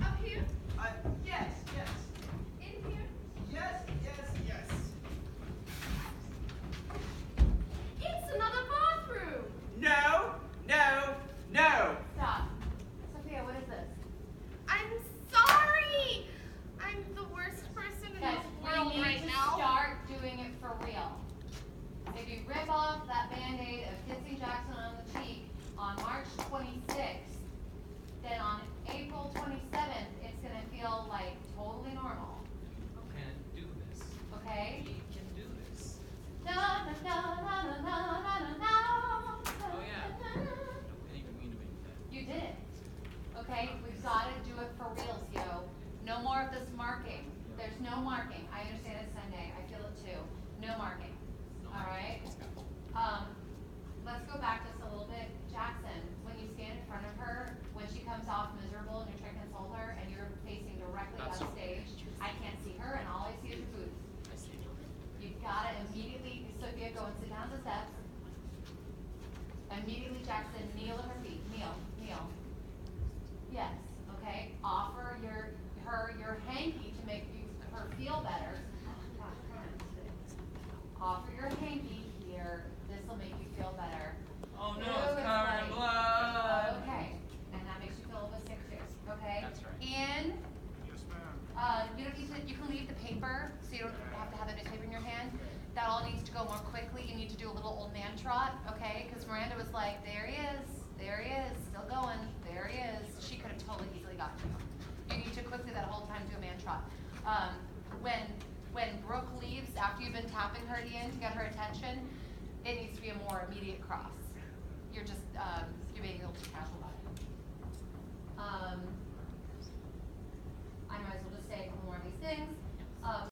Up here? Yes, yes. In here? Yes, yes, yes. It's another bathroom! No, no, no. Stop. Sophia, what is this? I'm sorry! I'm the worst person in Guys, the we world need right to now. start doing it for real. If you rip off that Band-Aid of kissing Jackson on the cheek on March 26th, then on April 27th, it's gonna feel like totally normal, We can do this. okay? We can do this. Na na na na na na na na. Oh yeah. I didn't even mean to make that. You did it. Okay, we've gotta do it for real, yo. No more of this marking. There's no marking. I understand it's Sunday. I feel it too. No marking. All right? Let's go back just a little bit. Jackson, when you stand in front of her, when she comes off miserable and you're trying to console her and you're facing directly That's on stage, I can't see her and all I see is your boots. I see. You've gotta immediately, Sophia, go and sit down the steps. Immediately, Jackson, kneel at her feet. Kneel, kneel. Yes, okay? Offer her your hanky to make her feel better. Offer your hanky here. This will make you feel better. Oh no, Ooh, it's covered in blood. Okay, and that makes you feel a little bit sick too. Okay. That's right. And Yes, ma'am. you don't need to. You can leave the paper, so you don't have to have the newspaper in your hand. That all needs to go more quickly. You need to do a little old man trot, okay? Because Miranda was like, "There he is, still going. There he is." She could have totally easily gotten you. You need to quickly that whole time do a man trot. When Brooke leaves after you've been tapping her again to get her attention, it needs to be a more immediate cross. You're just you're being a little too casual about it.